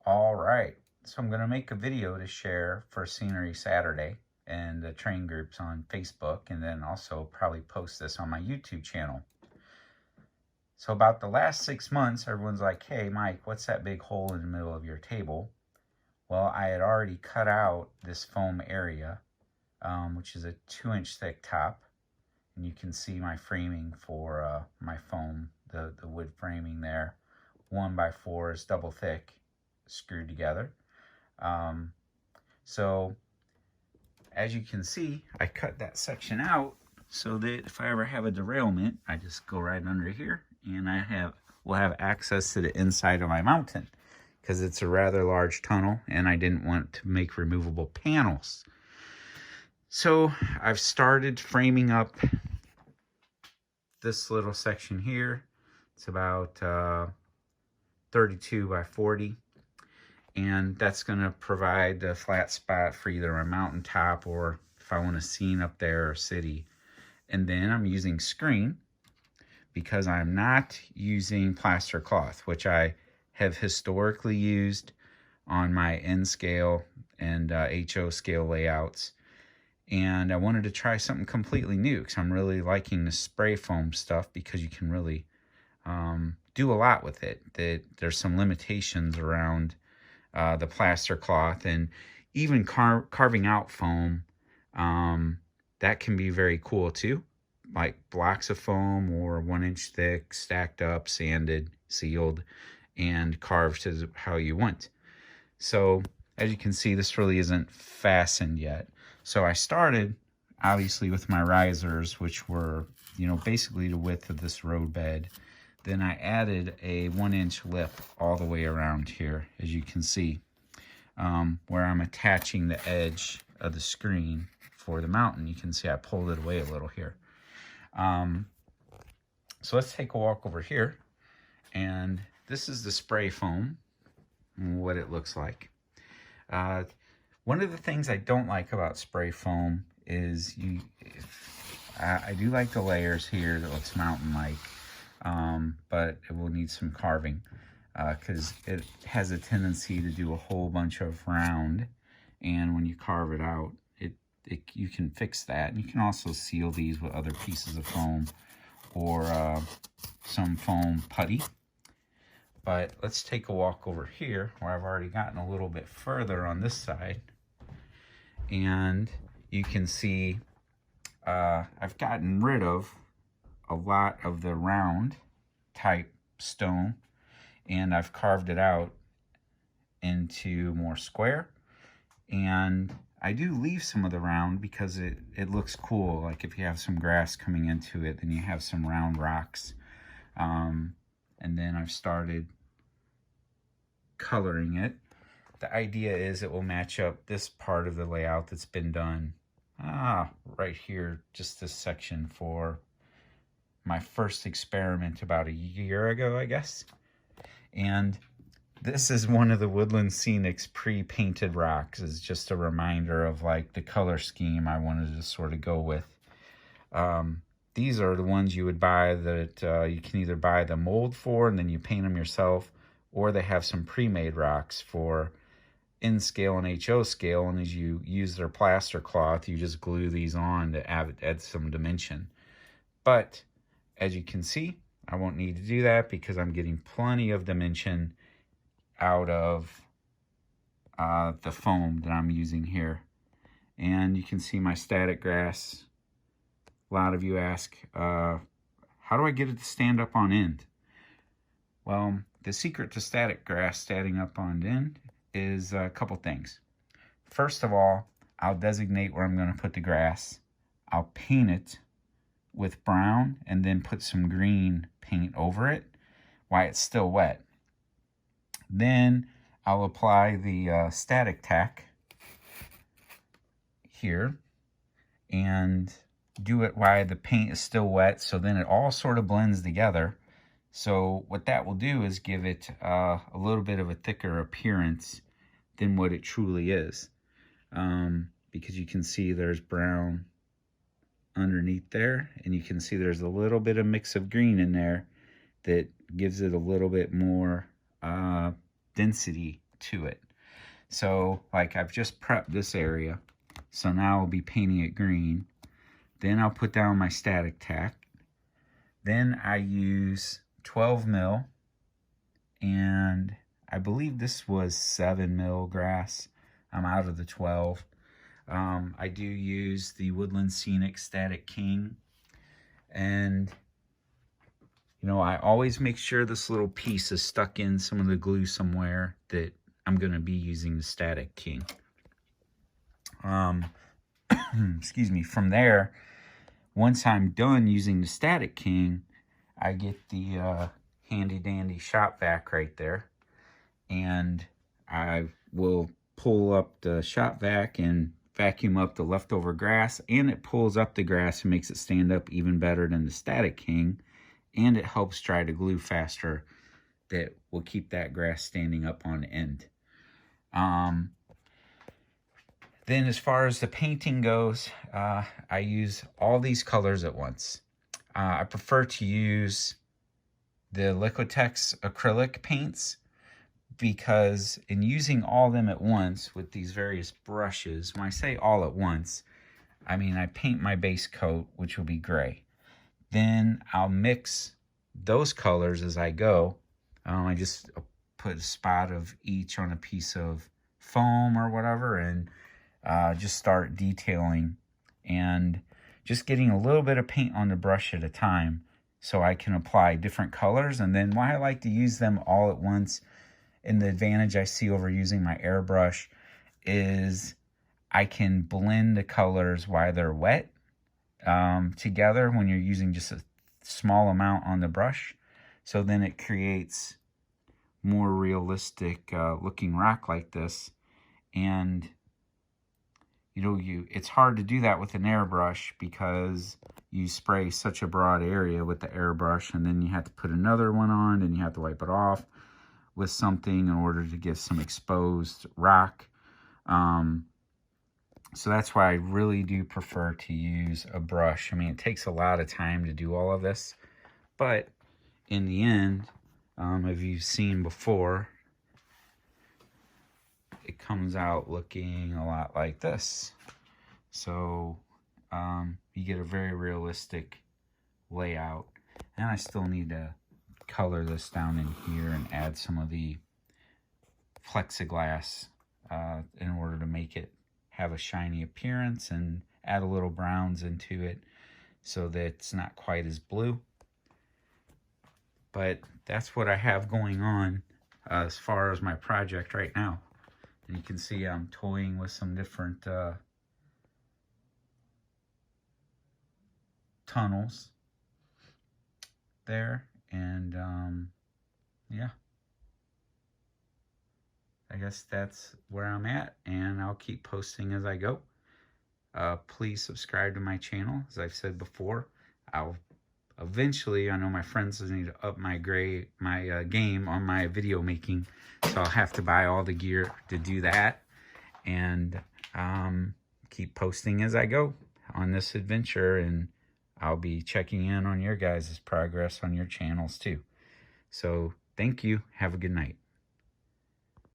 All right, so I'm going to make a video to share for Scenery Saturday and the train groups on Facebook, and then also probably post this on my YouTube channel. So about the last 6 months, everyone's like, hey Mike, what's that big hole in the middle of your table? Well, I had already cut out this foam area, which is a 2-inch thick top, and you can see my framing for my foam, the wood framing there. 1x4 is double thick, screwed together. So as you can see, I cut that section out so that if I ever have a derailment, I just go right under here and will have access to the inside of my mountain, because it's a rather large tunnel and I didn't want to make removable panels. So I've started framing up this little section here. It's about 32 by 40. And that's going to provide a flat spot for either a mountaintop or if I want a scene up there or city. And then I'm using screen because I'm not using plaster cloth, which I have historically used on my N scale and HO scale layouts. And I wanted to try something completely new because I'm really liking the spray foam stuff, because you can really do a lot with it. There's some limitations around the plaster cloth, and even carving out foam, that can be very cool too, like blocks of foam or 1-inch thick, stacked up, sanded, sealed, and carved to how you want. So as you can see, this really isn't fastened yet. So I started obviously with my risers, which were, basically the width of this road bed. Then I added a 1-inch lip all the way around here, as you can see, where I'm attaching the edge of the screen for the mountain. You can see I pulled it away a little here. So let's take a walk over here. And this is the spray foam, what it looks like. One of the things I don't like about spray foam is I do like the layers here that looks mountain-like. But it will need some carving because it has a tendency to do a whole bunch of round, and when you carve it out, you can fix that. And you can also seal these with other pieces of foam or some foam putty. But let's take a walk over here where I've already gotten a little bit further on this side, and you can see I've gotten rid of a lot of the round type stone, and I've carved it out into more square. And I do leave some of the round because it looks cool. Like if you have some grass coming into it, then you have some round rocks. And then I've started coloring it. The idea is it will match up this part of the layout that's been done right here, just this section, for my first experiment about a year ago, I guess. And this is one of the Woodland Scenics pre-painted rocks. It's just a reminder of like the color scheme I wanted to sort of go with. These are the ones you would buy that you can either buy the mold for and then you paint them yourself, or they have some pre-made rocks for N scale and HO scale, and as you use their plaster cloth, you just glue these on to add some dimension. But as you can see, I won't need to do that because I'm getting plenty of dimension out of the foam that I'm using here. And you can see my static grass. A lot of you ask, how do I get it to stand up on end? Well, the secret to static grass standing up on end is a couple things. First of all, I'll designate where I'm going to put the grass. I'll paint it with brown and then put some green paint over it while it's still wet. Then I'll apply the static tack here and do it while the paint is still wet, so then it all sort of blends together. So what that will do is give it a little bit of a thicker appearance than what it truly is, because you can see there's brown underneath there, and you can see there's a little bit of mix of green in there that gives it a little bit more density to it. So like I've just prepped this area, so now I'll be painting it green. Then I'll put down my static tack. Then I use 12 mil, and I believe this was 7 mil grass. I'm out of the 12. I do use the Woodland Scenics Static King, and you know, I always make sure this little piece is stuck in some of the glue somewhere that I'm going to be using the Static King. Excuse me. From there, once I'm done using the Static King, I get the handy dandy shop vac right there, and I will pull up the shop vac and vacuum up the leftover grass, and it pulls up the grass and makes it stand up even better than the Static King, and it helps dry the glue faster. That will keep that grass standing up on end. Then as far as the painting goes, I use all these colors at once. I prefer to use the Liquitex acrylic paints, because in using all of them at once with these various brushes, when I say all at once, I mean I paint my base coat, which will be gray. Then I'll mix those colors as I go. I just put a spot of each on a piece of foam or whatever, and just start detailing and just getting a little bit of paint on the brush at a time so I can apply different colors. And then why I like to use them all at once, and the advantage I see over using my airbrush, is I can blend the colors while they're wet together when you're using just a small amount on the brush. So then it creates more realistic looking rock like this. And you know, it's hard to do that with an airbrush because you spray such a broad area with the airbrush, and then you have to put another one on, and you have to wipe it off with something in order to get some exposed rock. So that's why I really do prefer to use a brush. I mean, it takes a lot of time to do all of this, but in the end, if you've seen before, it comes out looking a lot like this. So you get a very realistic layout. And I still need to color this down in here and add some of the plexiglass in order to make it have a shiny appearance, and add a little browns into it so that it's not quite as blue. But that's what I have going on as far as my project right now. And you can see I'm toying with some different tunnels there. And yeah, I guess that's where I'm at, and I'll keep posting as I go. Please subscribe to my channel. As I've said before, I'll eventually, I know my friends need to up my game on my video making, so I'll have to buy all the gear to do that, and keep posting as I go on this adventure, and I'll be checking in on your guys' progress on your channels too. So thank you. Have a good night.